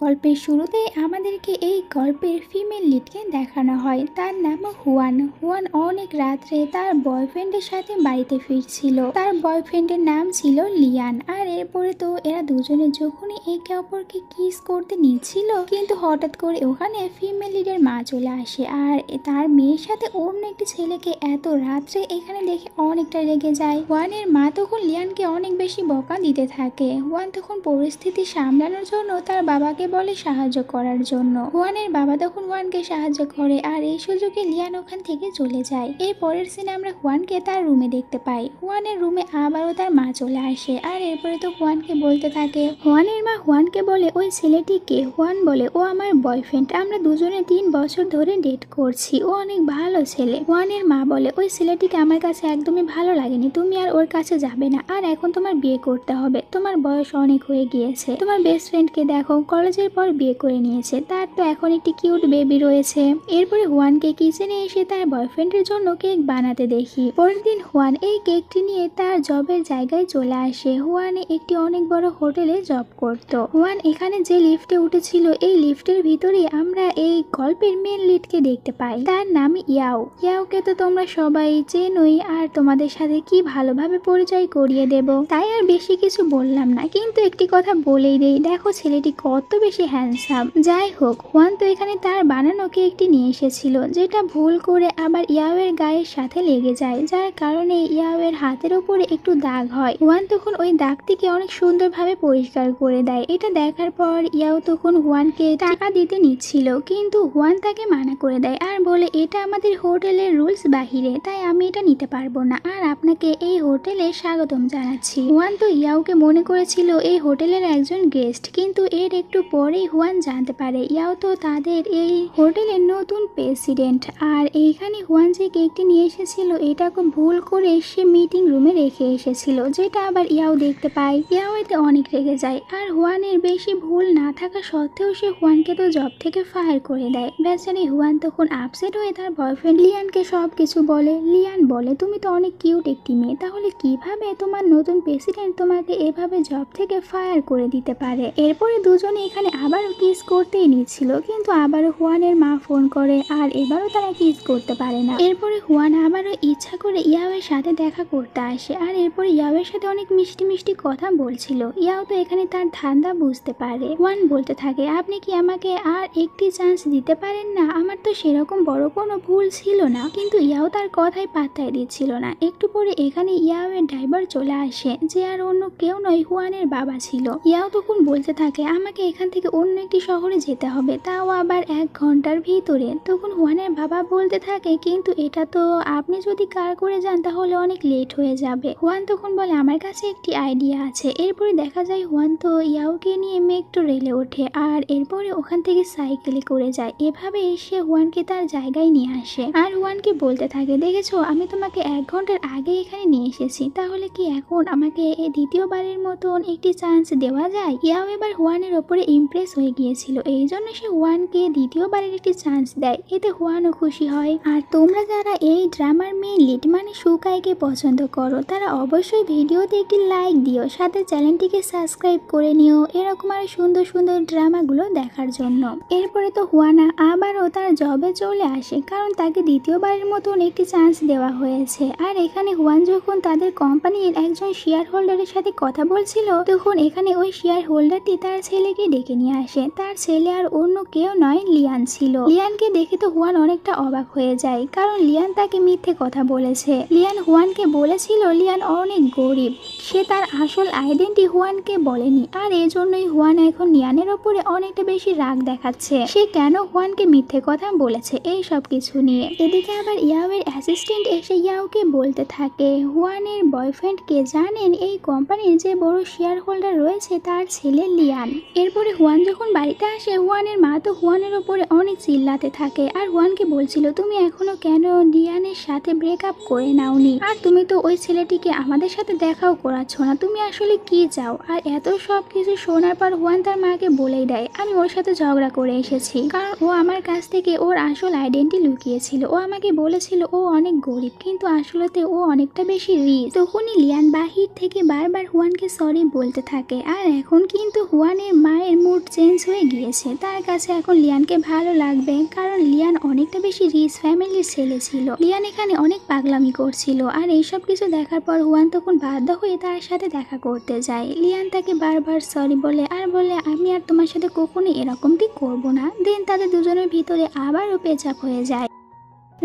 গল্পের শুরুতে আমাদেরকে এই গল্পের ফিমেল লিডকে দেখানো হয়। তার নাম হুয়ান। হুয়ান অনেক রাত্রে তার বয়ফ্রেন্ডের সাথে বাড়িতে ফিরছিল। তার বয়ফ্রেন্ডের নাম ছিল লিয়ান। আর এরপরে তো এরা দুজনে যখনই একে অপরকে কিস করতে নিচ্ছিল, কিন্তু হঠাৎ করে ওখানে ফিমেল লিডের মা চলে আসে আর তার মেয়ের সাথে অন্য একটি ছেলেকে এত রাত্রে এখানে দেখে অনেকটা রেগে যায়। হুয়ানের মা তখন লিয়ানকে অনেক বেশি বকা দিতে থাকে। হুয়ান তখন পরিস্থিতি সামলানোর জন্য তার বাবাকে বলে সাহায্য করার জন্য। হুয়ানের বাবা তখন হুয়ানকে সাহায্য করে আর এই সুযোগে লিয়ান ওখান থেকে চলে যায়। এর পরের সিনে আমরা হুয়ানকে তার রুমে দেখতে পাই। হুয়ানের রুমে আবারও তার মা চলে আসে আর এরপরে তো হুয়ানকে বলতে থাকে। হুয়ানের মা হুয়ানকে বলে ওই ছেলেটি কে? হুয়ান বলে ও আমার বয়ফ্রেন্ড, আমরা দুজনে 3 বছর ধরে ডেট করছি, ও অনেক ভালো ছেলে। হুয়ানের মা বলে ওই ছেলেটিকে আমার কাছে একদমই ভালো লাগেনি, তুমি আর ওর কাছে যাবে না, আর এখন তোমার বিয়ে করতে হবে, তোমার বয়স অনেক হয়ে গিয়েছে। তোমার বেস্ট ফ্রেন্ডকে দেখো, কলেজের পর বিয়ে করে নিয়েছে, তার তো এখন একটি কিউট বেবি রয়েছে। এরপরে হুয়ানকে কিচেনে এসে তার বয়ফ্রেন্ডের জন্য কেক বানাতে দেখি। পরের দিন হুয়ান এই কেকটি নিয়ে তার জবের জায়গায় চলে আসে। হুয়ান একটি অনেক বড় হোটেলে জব করত। হুয়ান এখানে যে লিফটে উঠেছিল, এই লিফটের ভিতরে আমরা এই গল্পের মেন লিডকে দেখতে পাই। তার নাম ইয়াও। ইয়াওকে তো তোমরা সবাই চেনোই, আর তোমাদের সাথে কি ভালোভাবে পরিচয় করিয়ে দেব, তাই আর বেশি কিছু বললাম না, কিন্তু একটি কথা বলেই দেই, দেখো ছেলেটি কত বেশি হ্যান্ডসাম। যাই হোক, হুয়ান তো এখানে তার বানানো কেকটি নিয়ে এসেছিল, যেটা ভুল করে আবার ইয়াওয়ের গায়ের সাথে লেগে যায়, যার কারণে ইয়াওয়ের হাতের উপরে একটু দাগ হয়। হুয়ান তখন ওই দাগটিকে অনেক সুন্দরভাবে পরিষ্কার করে দেয়। এটা দেখার পর ইয়াও তখন হুয়ানকে টাকা দিতে নিচ্ছিল, কিন্তু হুয়ান তাকে মানা করে দেয় আর বলে এটা আমাদের হোটেলের রুলস বাহিরে, তাই আমি এটা নিতে পারবো না, আর আপনাকে এই হোটেলে স্বাগতম জানাচ্ছি। হুয়ান তো ইয়াওকে মনে করেছিল এই হোটেলের একজন গেস্ট, কিন্তু এর একটু পরেই হুয়ান জানতে পারে ইয়াও তো তাদের এই হোটেলের নতুন প্রেসিডেন্ট। আর এইখানে হুয়ান যে কেকটি নিয়ে এসেছিল, এটা খুব ভুল করে সে মিটিং রুমে রেখে এসেছিল, যেটা আবার ইয়াও দেখতে পায়। ইয়াও এতে অনেক রেগে যায়, আর হুয়ানের বেশি ভুল না থাকা সত্ত্বেও সে হুয়ানকে তো জব থেকে ফায়ার করে দেয়। বেচারি হুয়ান তখন আপসেট হয়ে তার বয়ফ্রেন্ড লিয়ানকে সব কিছু বলে। লিয়ান বলে তুমি তো অনেক কিউট একটি মেয়ে, তাহলে কিভাবে তোমার নতুন প্রেসিডেন্ট তোমাকে এভাবে জব থেকে ফায়ার করে দিতে পারে? এরপরে দুজনে এখানে আবারও কিস করতেই নিচ্ছিল, কিন্তু আবারও হুয়ানের মা ফোন করে আর এবারও তারা কিস করতে পারে না। এরপরে হুয়ান আবারও ইচ্ছা করে ইয়াওয়ের সাথে দেখা করতে আসে, আর এরপরে ইয়াওয়ের সাথে অনেক মিষ্টি মিষ্টি কথা বলছিল। ইয়াও তো এখানে তার ধান্দা বুঝতে পারে। হুয়ান বলতে থাকে আপনি কি আমাকে আর একটি চান্স দিতে পারেন না? আমার তো সেরকম বড় কোনো ভুল ছিল না, কিন্তু ইয়াও তার কথাই পাত্তাই দিচ্ছিল না। একটু পরে এখানে ইয়াওয়ের ড্রাইভার চলে আসে, যে আর অন্য কেউ নয়, হুয়ানের বাবা ছিল। ইয়াও তখন বলতে থাকে আমাকে এখান থেকে অন্য একটি শহরে যেতে হবে, তাও আবার 1 ঘন্টার ভিতরে। তখন হুয়ানের বাবা বলতে থাকে কিন্তু এটা তো আপনি যদি কার করে যান তাহলে অনেক লেট হয়ে যাবে। হুয়ান তখন বলে আমার কাছে একটি আইডিয়া আছে। এরপরে দেখা যায় হুয়ান তো ইয়াওকে নিয়ে মেট্রো রেলে ওঠে, আর এরপরে ওখান থেকে সাইকেলে করে যায়। এভাবে এসে হুয়ানকে তার জায়গায় নিয়ে আসে, আর হুয়ানকে বলতে থাকে দেখেছো আমি তোমাকে 1 ঘন্টার আগে এখানে নিয়ে এসেছি, তাহলে কি এখন আমাকে এই দ্বিতীয়বারের মতন একটি চান্স দেওয়া যায়? ইয়াও এবার হুয়ানের ওপরে ইমপ্রেস হয়ে গিয়েছিল, এই জন্য সে হুয়ানকে দ্বিতীয়বারের একটি চান্স দেয়। এতে হুয়ানও খুশি হয়। আর তোমরা যারা এই ড্রামার মেয়ে লিড মানে সুকাইকে পছন্দ করো, তারা অবশ্যই ভিডিওতে একটি লাইক দিও, সাথে চ্যানেলটিকে সাবস্ক্রাইব করে নিও এরকম আর সুন্দর সুন্দর ড্রামাগুলো দেখার জন্য। এরপরে তো হুয়ানা আবারও তার জবে চলে আসে, কারণ তাকে দ্বিতীয়বারের মতন একটি চান্স দেওয়া হয়েছে। আর এখানে হুয়ান যখন তাদের কোম্পানির একজন শেয়ার হোল্ডারের সাথে কথা বলছিল, তখন এখানে ওই শেয়ার হোল্ডারটি তার ছেলেকে ডেকে নিয়ে আসে। তার ছেলে আর অন্য কেউ নয়, লিয়ান ছিল। লিয়ানকে দেখে তো হুয়ান অনেকটা অবাক হয়ে যায়, কারণ লিয়ান তাকে মিথ্যে কথা বলেছে। লিয়ান হুয়ানকে বলেছিল লিয়ান অনেক গরিব, সে তার আসল আইডেন্টি হুয়ানকে বলেনি, আর এই জন্যই হুয়ান এখন লিয়ানের ওপরে অনেকটা বেশি রাগ দেখাচ্ছে। সে কেন হুয়ানকে মিথ্যে কথা বলেছে এই সব কিছু নিয়ে। এদিকে আবার ইয়াওয়ের অ্যাসিস্ট্যান্ট এসে ইয়াওকে বলতে থাকে হুয়ানের বয়ফ্রেন্ড কে জানেন, এই কোম্পানির যে বড় শেয়ার হোল্ডার রয়েছে তার ছেলে লিয়ান। এরপরে হুয়ান যখন বাড়িতে আসে, হুয়ানের মা তো হুয়ানের ওপরে অনেক চিল্লাতে থাকে, আর হুয়ানকে বলছিল তুমি এখনো কেন লিয়ানের সাথে ব্রেকআপ করে নাওনি, আর তুমি তো ওই ছেলেটিকে আমাদের সাথে দেখাও করাচ্ছ না, তুমি আসলে কি চাও? আর এত সব কিছু শোনার পর হুয়ান তার মাকে বলেই দেয় আমি ওর সাথে ঝগড়া করে এসেছি, কারণ ও আমার কাছ থেকে ওর আসল আইডেন্টি লুকিয়েছিল। ও আমাকে বলেছিল ও অনেক গরিব, কিন্তু আসলেতে ও অনেকটা বেশি রিচ। তখনই লিয়ান বাহির থেকে বারবার হুয়ানকে সরি বলতে থাকে, আর এখন কিন্তু হুয়ানের মায়ের মুড চেঞ্জ হয়ে গিয়েছে। তার কাছে এখন লিয়ানকে ভালো লাগবে, কারণ লিয়ান অনেকটা বেশি রিচ ফ্যামিলির ছেলে ছিল। লিয়ান এখানে অনেক পাগলামি করছিল, আর এইসব কিছু দেখার পর হুয়ান তখন বাধ্য হয়ে তার সাথে দেখা করতে যায়। লিয়ান তাকে বারবার সরি বলে আর বলে আমি আর তোমার সাথে কখনো এরকমটি করব না। দেন তাদের দুজনের ভিতরে আবারও পেঁচাপ হয়ে যায়।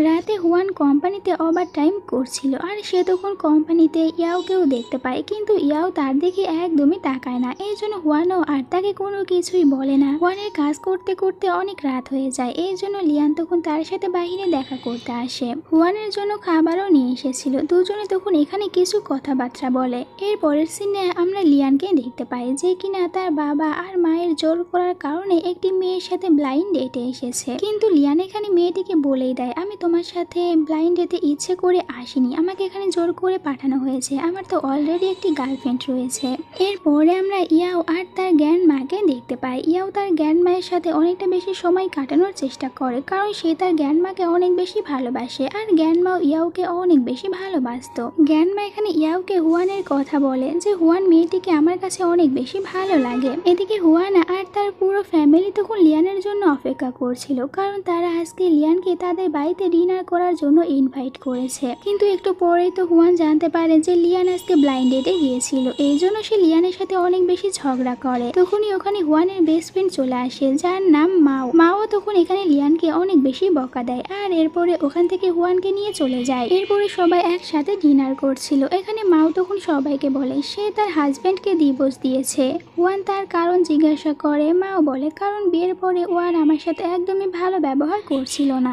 রাতে হুয়ান কোম্পানিতে ওভার টাইম করছিল, আর সে তখন কোম্পানিতে ইয়াওকেও দেখতে পায়, কিন্তু ইয়াও তার দিকে একদমই তাকায় না। এই জন্য হুয়ানও আর তাকে কোনো কিছুই বলে না। হুয়ানের কাজ করতে করতে অনেক রাত হয়ে যায়, এই জন্য লিয়ান তখন তার সাথে বাহিরে দেখা করতে আসে। হুয়ানের জন্য খাবারও নিয়ে এসেছিল। দুজনে তখন এখানে কিছু কথাবার্তা বলে। এর পরের সিনে আমরা লিয়ানকে দেখতে পাই, যে কিনা তার বাবা আর মায়ের জোর করার কারণে একটি মেয়ের সাথে ব্লাইন্ড ডেটে এসেছে। কিন্তু লিয়ান এখানে মেয়েটিকে বলেই দেয় আমি তোমার সাথে ব্লাইন্ড ডেটে ইচ্ছে করে আসিনি, আমাকে এখানে জোর করে পাঠানো হয়েছে, আমার তো অলরেডি একটি গার্লফ্রেন্ড রয়েছে। এরপরে আমরা ইয়াও আর তার গ্র্যান্ড মাকে দেখতে পাই। ইয়াও তার গ্র্যান্ড মায়ের সাথে অনেকটা বেশি সময় কাটানোর চেষ্টা করে, কারণ সে তার গ্র্যান্ড মাকে অনেক বেশি ভালোবাসে, আর গ্র্যান্ড মাও ইয়াওকে অনেক বেশি ভালোবাসত। গ্র্যান্ড মা এখানে ইয়াওকে হুয়ানের কথা বলে যে হুয়ান মেয়েটিকে আমার কাছে অনেক বেশি ভালো লাগে। এদিকে হুয়ান আর তার পুরো ফ্যামিলি তখন লিয়ানের জন্য অপেক্ষা করছিল, কারণ তারা আজকে লিয়ানকে তাদের বাড়িতে ডিনার করার জন্য ইনভাইট করেছে। কিন্তু একটু পরেই তো হুয়ান জানতে পারে যে লিয়ান আজকে ব্লাইন্ড ডেটে গিয়েছিল, এই জন্য সে লিয়ানের সাথে অনেক বেশি ঝগড়া করে। তখনই ওখানে হুয়ানের বেস্ট ফ্রেন্ড চলে আসে, যার নাম মাও। মাও তখন এখানে লিয়ানকে অনেক বেশি বকা দেয়, আর এরপরে ওখান থেকে হুয়ানকে নিয়ে চলে যায়। এরপরে সবাই একসাথে ডিনার করছিল। এখানে মাও তখন সবাইকে বলে সে তার হাজবেন্ডকে ডিভোর্স দিয়েছে। হুয়ান তার কারণ জিজ্ঞাসা করে। মাও বলে কারণ বিয়ের পরে ও আর আমার সাথে একদমই ভালো ব্যবহার করছিল না।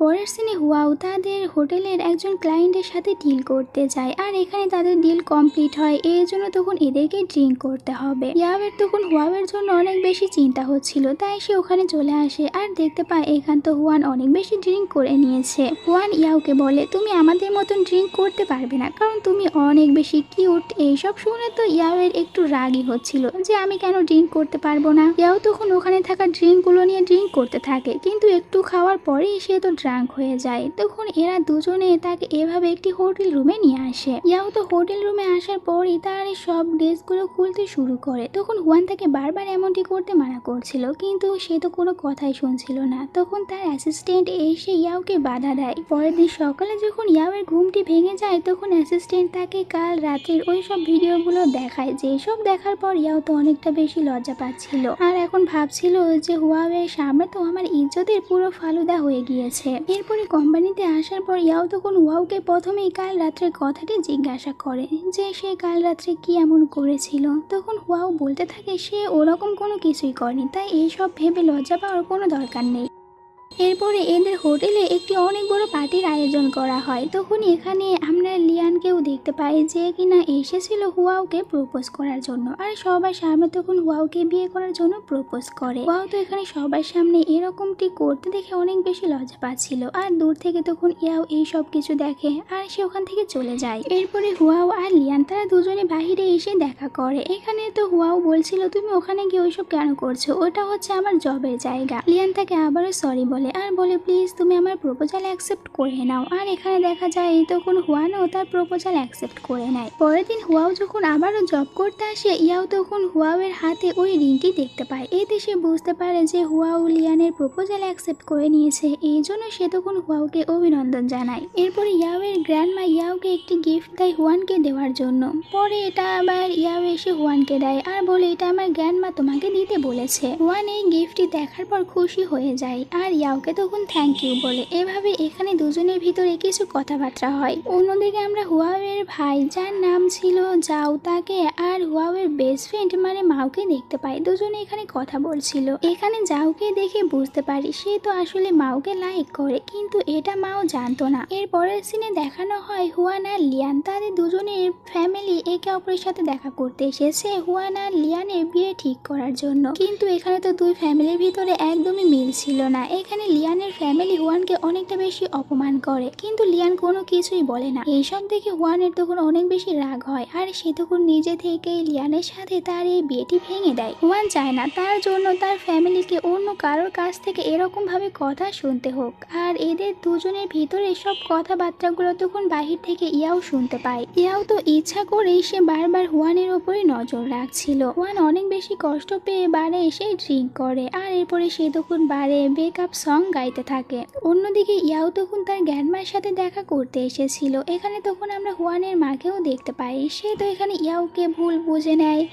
পরের সিনে হুয়াও তাদের হোটেলের একজন ক্লায়েন্টের সাথে ডিল করতে যায়, আর এখানে তাদের ডিল কমপ্লিট হয়। এই জন্য তখন এদেরকে ড্রিঙ্ক করতে হবে। ইয়াওয়ের তখন হুয়াওয়ের জন্য অনেক বেশি চিন্তা হচ্ছিল, তাই সে ওখানে চলে আসে আর দেখতে পায় এখান তো হুয়ান অনেক বেশি ড্রিঙ্ক করে নিয়েছে। হুয়ান ইয়াওকে বলে তুমি আমাদের মতন ড্রিঙ্ক করতে পারবে না, কারণ তুমি অনেক বেশি কিউট। এইসব শুনে তো ইয়াওয়ের একটু রাগই হচ্ছিল যে আমি কেন ড্রিঙ্ক করতে পারবো না। ইয়াও তখন ওখানে থাকা ড্রিঙ্কগুলো নিয়ে ড্রিঙ্ক করতে থাকে, কিন্তু একটু খাওয়ার পরেই সে তো ড্রাঙ্ক হয়ে যায়। তখন এরা দুজনে তাকে এভাবে একটি হোটেল রুমে নিয়ে আসে। ইয়াও তো হোটেল রুমে আসার পরই তার সব ড্রেসগুলো খুলতে শুরু করে। তখন হুয়ান তাকে বারবার এমনটি করতে মানা করছিল, কিন্তু সে তো কোনো কথাই শুনছিল না। তখন তার অ্যাসিস্ট্যান্ট এসে ইয়াওকে বাধা দেয়। পরের দিন সকালে যখন ইয়াওয়ের ঘুমটি ভেঙে যায়, তখন অ্যাসিস্ট্যান্ট তাকে কাল রাতের ওই সব ভিডিওগুলো দেখায়, যেসব দেখার পর ইয়াও তো অনেকটা বেশি লজ্জা পাচ্ছিল, আর এখন ভাবছিল যে হুয়াওয়ের সামনে তো আমার ইজ্জতের পুরো ফালুদা হয়ে গিয়েছে। এরপরে কোম্পানিতে আসার পর ইয়াও তখন হুয়াওকে প্রথমেই কাল রাত্রের কথাটি জিজ্ঞাসা করে যে সে কাল রাত্রে কি এমন করেছিল। তখন হুয়াও বলতে থাকে সে ওরকম কোনো কিছুই করেনি, তাই এইসব ভেবে লজ্জা পাওয়ার কোনো দরকার নেই। এরপরে এদের হোটেলে একটি অনেক বড় পার্টির আয়োজন করা হয়। তখন এখানে আমরা লিয়ানকেও দেখতে পাই, যে কিনা এসেছিল হুয়াওকে প্রপোজ করার জন্য, আর সবার সামনে তখন হুয়াওকে বিয়ে করার জন্য প্রপোজ করে। হুয়াও তো এখানে সবার সামনে এরকমটি করতে দেখে অনেক বেশি লজ্জা পাচ্ছিল, আর দূর থেকে তখন ইয়াও এই সব কিছু দেখে আর সে ওখান থেকে চলে যায়। এরপরে হুয়াও আর লিয়ান তারা দুজনে বাহিরে এসে দেখা করে। এখানে তো হুয়াও বলছিল তুমি ওখানে গিয়ে ওইসব কেন করছো, ওটা হচ্ছে আমার জবের জায়গা। লিয়ান তাকে আবারও সরি বলে আর বলে প্লিজ তুমি আমার প্রপোজাল অ্যাকসেপ্ট করে নাও। আর এখানে দেখা যায় তখন হুয়ানও তার প্রপোজাল অ্যাকসেপ্ট করে নেয়। পরের দিন হুয়াও যখন আবারও জব করতে আসে, ইয়াও তখন হুয়াওয়ের হাতে ওই রিংটি দেখতে পায়। এতে সে বুঝতে পারে যে হুয়াও লিয়ানের প্রপোজাল অ্যাকসেপ্ট করে নিয়েছে, এই জন্য সে তখন হুয়াওকে অভিনন্দন জানায়। এরপরে ইয়াওয়ের গ্র্যান্ডমা ইয়াওকে একটি গিফট দেয় হুয়ানকে দেওয়ার জন্য। পরে এটা আবার ইয়াও এসে হুয়ানকে দেয় আর বলে এটা আমার গ্র্যান্ডমা তোমাকে দিতে বলেছে। হুয়ান এই গিফটটি দেখার পর খুশি হয়ে যায় আর ইয়াওকে তখন থ্যাংক ইউ বলে। এভাবে এখানে দুজনের ভিতরে কিছু কথাবার্তা হয়। অন্যদিকে আমরা হুয়াওয়ের ভাই যার নাম ছিল জাও তাকে আর হুয়াওয়ের বেস্ট ফ্রেন্ড মানে মাওকে দেখতে পাই। দুজনে এখানে কথা বলছিল। এখানে জাওকে দেখে বুঝতে পারি সে তো আসলে মাওকে লাইক করে, কিন্তু এটা মাও জানতো না। এর পরের সিনে দেখানো হয় হুয়ান আর লিয়ান তাদের দুজনের ফ্যামিলি একে অপরের সাথে দেখা করতে এসেছে হুয়ান আর লিয়ানের বিয়ে ঠিক করার জন্য, কিন্তু এখানে তো দুই ফ্যামিলির ভিতরে একদমই মিল ছিল না। এখানে লিয়ানের ফ্যামিলি হুয়ানকে অনেকটা বেশি অপমান করে, কিন্তু লিয়ান কোনো কিছুই বলে না। এইসব দেখে হুয়ানের তখন অনেক বেশি রাগ হয়, আর সে তখন নিজে থেকে লিয়ানের সাথে তার এই বিয়েটি ভেঙে দেয়। হুয়ান চায় না তার জন্য তার ফ্যামিলিকে অন্য কারোর কাছ থেকে এরকম ভাবে কথা শুনতে হোক। আর এদের দুজনের ভিতরে সব কথাবার্তাগুলো তখন বাহির থেকে ইয়াও শুনতে পায়। ইয়াও তো ইচ্ছা করেই সে বারবার হুয়ানের ওপরে নজর রাখছিল। হুয়ান অনেক বেশি কষ্ট পেয়ে বারে এসে ড্রিঙ্ক করে, আর এরপরে সে তখন বারে ব্রেকআপ সং গাইতে থাকে। অন্যদিকে ইয়াও তখন তার গ্র্যান্ডমার সাথে দেখা করতে এসেছিল। এখানে তখন আমরা হুয়ানের মাকেও দেখতে পাই। সে তো এখানে ইয়াওকে ভুল বুঝে নেয়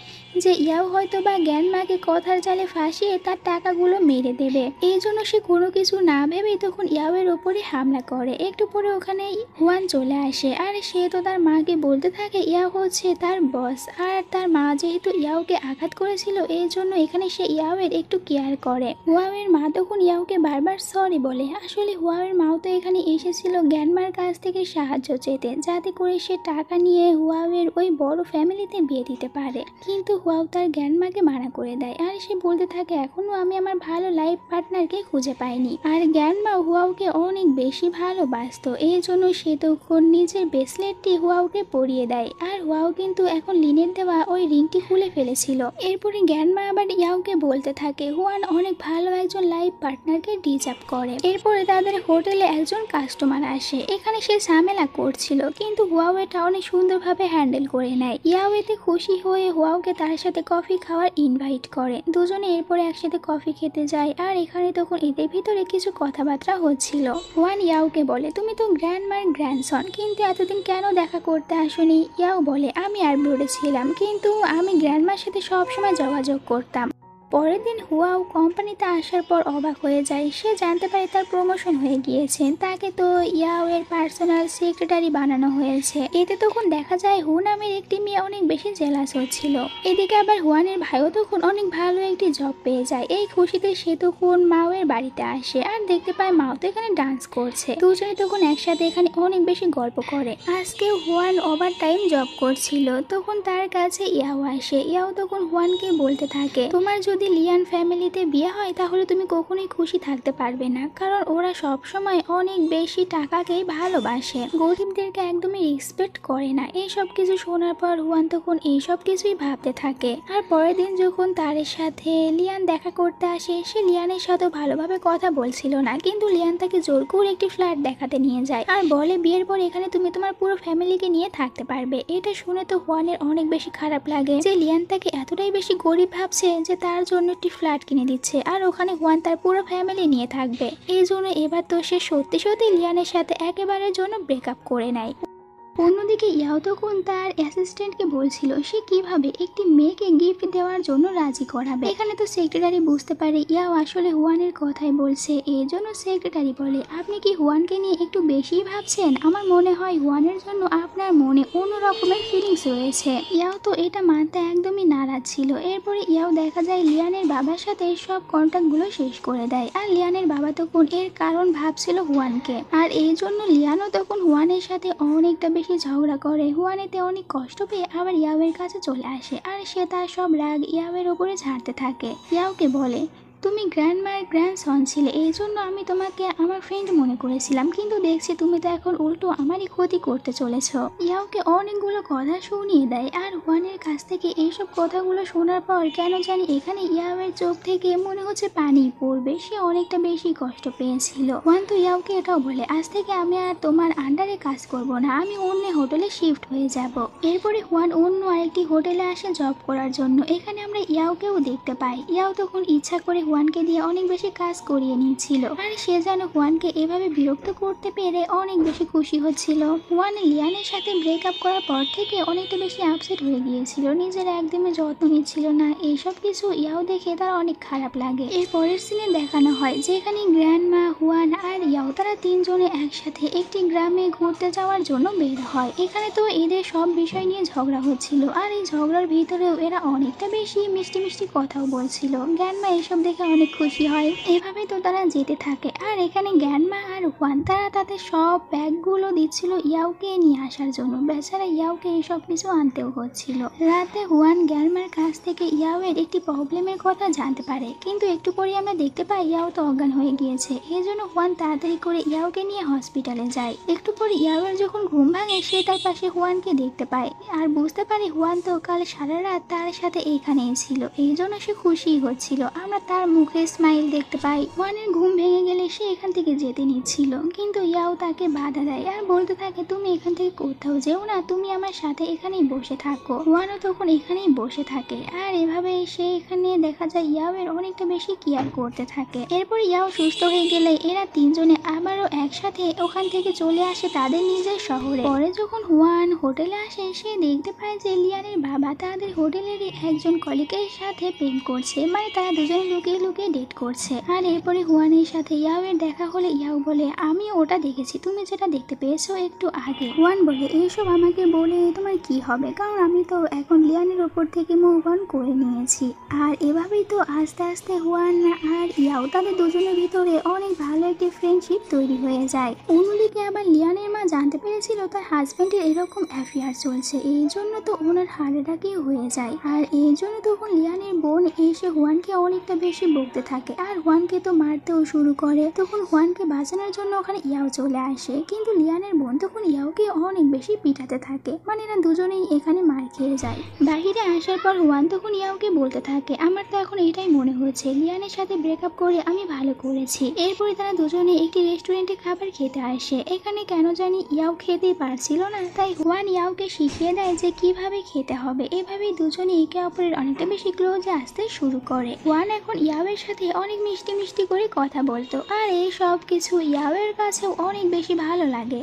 যে ইয়াও হয়তো বা গ্র্যান্ডমাকে কথার জালে ফাঁসিয়ে তার টাকাগুলো মেরে দেবে। এই জন্য সে কোনো কিছু না ভেবে তখন ইয়াওয়ের ওপরে হামলা করে। একটু পরে ওখানে হুয়ান চলে আসে, আর সে তো তার মাকে বলতে থাকে ইয়াও হচ্ছে তার বস, আর তার মা যেহেতু ইয়াওকে আঘাত করেছিল এই জন্য এখানে সে ইয়াওয়ের একটু কেয়ার করে। হুয়াওয়ের মা তখন ইয়াওকে বারবার সরি বলে। আসলে হুয়াওয়ের মাও তো এখানে এসেছিল গ্র্যান্ডমার কাছ থেকে সাহায্য চেতে, যাতে করে সে টাকা নিয়ে হুয়াওয়ের ওই বড় ফ্যামিলিতে বিয়ে দিতে পারে। কিন্তু হুয়াও তার গ্র্যান্ডমাকে মানা করে দেয়, আর সে বলতে থাকে এখনো আমি আমার ভালো লাইফ পার্টনারকে খুঁজে পাইনি। আর গ্র্যান্ডমা হুয়াওকে অনেক বেশি ভালোবাসতো, এই জন্য সে তখন নিজের ব্রেসলেটটি হুয়াওকে পরিয়ে দেয়। আর হুয়াও কিন্তু এখন লিনের দেওয়া ওই রিংটি খুলে ফেলেছিল। এরপরে গ্র্যান্ডমা আবার ইয়াওকে বলতে থাকে হুয়ান অনেক ভালো একজন লাইফ পার্টনারকে ডিজার্ভ করে। এরপরে তাদের হোটেলে একজন কাস্টমার আসে। এখানে সে ঝামেলা করছিল, কিন্তু হুয়াও এটা অনেক সুন্দরভাবে হ্যান্ডেল করে নেয়। ইয়াও এতে খুশি হয়ে হুয়াওকে তার সাথে কফি খাওয়ার ইনভাইট করে। দুজনে এরপরে একসাথে কফি খেতে যায়। আর এখানে তখন এদের ভিতরে কিছু কথাবার্তা হচ্ছিল। হুয়ান ইয়াওকে বলে তুমি তো গ্র্যান্ডমার গ্র্যান্ডসন, কিন্তু এতদিন কেন দেখা করতে আসোনি? ইয়াও বলে আমি আরব্রোডে ছিলাম, কিন্তু আমি গ্র্যান্ডমার সাথে সবসময় যোগাযোগ করতাম। পরের দিন হুয়াও কোম্পানিতে আসার পর অবাক হয়ে যায়। সে জানতে পারে তার প্রমোশন হয়ে গিয়েছে, তাকে তো ইয়াও এর পার্সোনাল সেক্রেটারি বানানো হয়েছে। এতে তখন দেখা যায় হু নামের একটি মেয়ে অনেক বেশি জেলাস হচ্ছিল। এদিকে আবার হুয়ানের ভাইও তখন অনেক ভালো একটি জব পেয়ে যায়। এই খুশিতে সে তখন মাওয়ের বাড়িতে আসে, আর দেখতে পায় মাও তো এখানে ডান্স করছে। দুজনে তখন একসাথে এখানে অনেক বেশি গল্প করে। আজকে হুয়ান ওভার টাইম জব করছিল, তখন তার কাছে ইয়াও আসে। ইয়াও তখন হুয়ানকে বলতে থাকে তোমার যদি লিয়ান ফ্যামিলিতে বিয়ে হয় তাহলে তুমি কখনোই খুশি থাকতে পারবে না, কারণ ওরা সব সময় অনেক বেশি টাকাকেই ভালোবাসে, গরিবদেরকে একদমই রেসপেক্ট করে না। এই সব কিছু শোনার পর হুয়ান তখন এইসব কিছুই ভাবতে থাকে। আর পরের দিন যখন তার সাথে লিয়ান দেখা করতে আসে, সে লিয়ানের সাথে ভালোভাবে কথা বলছিল না, কিন্তু লিয়ান তাকে জোর করে একটি ফ্ল্যাট দেখাতে নিয়ে যায়, আর বলে বিয়ের পর এখানে তুমি তোমার পুরো ফ্যামিলিকে নিয়ে থাকতে পারবে। এটা শুনে তো হুয়ানের অনেক বেশি খারাপ লাগে যে লিয়ান তাকে এতটাই বেশি গরিব ভাবছে যে তার জন্য একটি ফ্ল্যাট কিনে দিচ্ছে, আর ওখানে হুয়ান তার পুরো ফ্যামিলি নিয়ে থাকবে। এই জন্য এবার তো সে সত্যি সত্যি লিয়ানের সাথে একেবারের জন্য ব্রেকআপ করে নেয়। অন্যদিকে ইয়াও তখন তার অ্যাসিস্ট্যান্টকে বলছিল সে কিভাবে একটি মেয়েকে গিফট দেওয়ার জন্য রাজি করাবে। এখানে তো সেক্রেটারি বুঝতে পারে ইয়াও আসলে হুয়ানের কথাই বলছে। এই জন্য সেক্রেটারি বলে আপনি কি হুয়ানকে নিয়ে একটু বেশি ভাবছেন? আমার মনে হয় হুয়ানের জন্য আপনার মনে অন্য রকমের ফিলিংস রয়েছে। ইয়াও তো এটা মানতে একদমই নারাজ ছিল। এরপরে ইয়াও দেখা যায় লিয়ানের বাবার সাথে সব কন্ট্যাক্টগুলো শেষ করে দেয়, আর লিয়ানের বাবা তখন এর কারণ ভাবছিল হুয়ানকে। আর এই জন্য লিয়ানও তখন হুয়ানের সাথে অনেকটা বেশি ঝগড়া করে। হুয়ান এতে অনেক কষ্ট পেয়ে আবার ইয়াওয়ের কাছে চলে আসে, আর সে তার সব রাগ ইয়াওয়ের ওপরে ঝাড়তে থাকে। ইয়াওকে বলে তুমি গ্র্যান্ডমার গ্র্যান্ডসন ছিলে, এই জন্য আমি তোমাকে আমার ফ্রেন্ড মনে করেছিলাম, কিন্তু দেখছি তুমি তো এখন উল্টো আমারই ক্ষতি করতে চলেছ। ইয়াওকে অনেকগুলো কথা শুনিয়ে দেয়, আর হুয়ানের কাছ থেকে এইসব কথাগুলো শোনার পর কেন জানি এখানে ইয়াওয়ের চোখ থেকে মনে হচ্ছে পানি পড়বে। সে অনেকটা বেশি কষ্ট পেয়েছিল। হুয়ান তো ইয়াওকে এটাও বলে আজ থেকে আমি আর তোমার আন্ডারে কাজ করব না, আমি অন্য হোটেলে শিফট হয়ে যাব। এরপরে হুয়ান অন্য আরেকটি হোটেলে আসে জব করার জন্য। এখানে আমরা ইয়াওকেও দেখতে পাই। ইয়াও তখন ইচ্ছা করে হুয়ানকে দিয়ে অনেক বেশি কাজ করিয়ে নিয়েছিল, আর সে যেন হুয়ানকে এভাবে বিরক্ত করতে পেরে অনেক বেশি খুশি হচ্ছিল। হুয়ান লিয়ানের সাথে ব্রেকআপ করার পর থেকে অনেকটা বেশি আপসেট হয়ে গিয়েছিল, নিজের একদমই যত্ন নিচ্ছিল না। এইসব কিছু ইয়াও দেখে তার অনেক খারাপ লাগে। এর পরের সিনে দেখানো হয় যেখানে গ্র্যান্ডমা, হুয়ান আর ইয়াও তারা তিনজনে একসাথে একটি গ্রামে ঘুরতে যাওয়ার জন্য বের হয়। এখানে তো এদের সব বিষয় নিয়ে ঝগড়া হচ্ছিল, আর এই ঝগড়ার ভিতরেও এরা অনেকটা বেশি মিষ্টি মিষ্টি কথাও বলছিল। গ্র্যান্ডমা এইসব দেখে অনেক খুশি হয়। এভাবে তো তারা যেতে থাকে আর এখানে গ্র্যান্ডমা আর হুয়ান তারা তাদের সব ব্যাগগুলো দিচ্ছিল ইয়াওকে নিয়ে আসার জন্য। বেচারা ইয়াওকে এইসব কিছু আনতেও হচ্ছিল। রাতে হুয়ান গ্র্যান্ডমার কাছ থেকে ইয়াওয়ের একটি প্রবলেমের কথা জানতে পারে, কিন্তু একটু পরে আমরা দেখতে পাই ইয়াও তো অজ্ঞান হয়ে গিয়েছে। এই জন্য হুয়ান তাড়াতাড়ি করে ইয়াওকে নিয়ে হসপিটালে যায়। একটু পরে ইয়াওয়ের যখন ঘুম ভাঙে সে তার পাশে হুয়ানকে দেখতে পায় আর বুঝতে পারে হুয়ান তো কাল সারা রাত তার সাথে এইখানেই ছিল, এই জন্য সে খুশি হচ্ছিল। আমরা তার মুখে স্মাইল দেখতে পাই। হুয়ানের ঘুম ভেঙে গেলে সে এখান থেকে যেতে নিচ্ছিল, কিন্তু ইয়াও তাকে বাধা দেয় আর বলতে থাকে তুমি এখান থেকে কোথাও যেও না, তুমি আমার সাথে এখানেই বসে থাকো। হুয়ানও তখন এখানেই বসে থাকে আর এভাবে সে এখানে দেখা যায় ইয়াওয়ের অনেকটা বেশি কেয়ার করতে থাকে। এরপর ইয়াও সুস্থ হয়ে গেলে এরা তিনজনে আবারও একসাথে ওখান থেকে চলে আসে তাদের নিজের শহরে। পরে যখন হুয়ান হোটেলে আসে সে দেখতে পায় যে লিয়ানের বাবা তাদের হোটেলেরই একজন কলিগের সাথে প্রেম করছে, মানে তারা দুজনে লুকিয়ে লুকিয়ে ডেট করছে। আর এরপরে হুয়ানের সাথে ইয়াওয়ের দেখা হলে ইয়াও বলে আমি ওটা দেখেছি, তুমি যেটা দেখতে পেয়েছো একটু আগে। হুয়ান বলে এইসব আমাকে বলে তোমার কি হবে, কারণ আমি তো এখন লিয়ানের ওপর থেকে মুভ অন করে নিয়েছি। আর এভাবেই তো আস্তে আস্তে হুয়ান আর ইয়াও তাদের দুজনের ভিতরে অনেক ভালো একটি ফ্রেন্ডশিপ তৈরি হয়ে যায়। অন্যদিকে আবার লিয়ানের মা জানতে পেরেছিল তার হাজবেন্ডের এরকম অ্যাফেয়ার চলছে, এই জন্য তো ওনার হার্ট অ্যাটাকই হয়ে যায়। আর এই জন্য তখন লিয়ানের বোন এসে হুয়ানকে অনেকটা বেশি বকতে থাকে আর হুয়ানকে তো মারতেও শুরু করে। তখন হুয়ানকে বাঁচানোর জন্য ওখানে ইয়াও চলে আসে, কিন্তু লিয়ানের বোন তখন ইয়াওকে অনেক বেশি পিটাতে থাকে, মানে এরা দুজনেই এখানে মার খেয়ে যায়। বাহিরে আসার পর হুয়ান তখন ইয়াওকে বলতে থাকে আমার তো এখন এটাই মনে হচ্ছে লিয়ানের সাথে ব্রেকআপ করে আমি ভালো করেছি। এরপরে তারা দুজনে একটি রেস্টুরেন্টে খাবার খেতে আসে। এখানে কেন জানি ইয়াও খেতেই পারছিল না, তাই হুয়ান ইয়াওকে শিখিয়ে দেয় যে কিভাবে খেতে হবে। এভাবেই দুজনে একে অপরের অনেকটা বেশি ক্লোজে আসতে শুরু করে। হুয়ান এখন ইয়াওয়ের সাথে অনেক মিষ্টি মিষ্টি করে কথা বলতো আর এই সব কিছু ইয়াওয়ের কাছেও অনেক বেশি ভালো লাগে।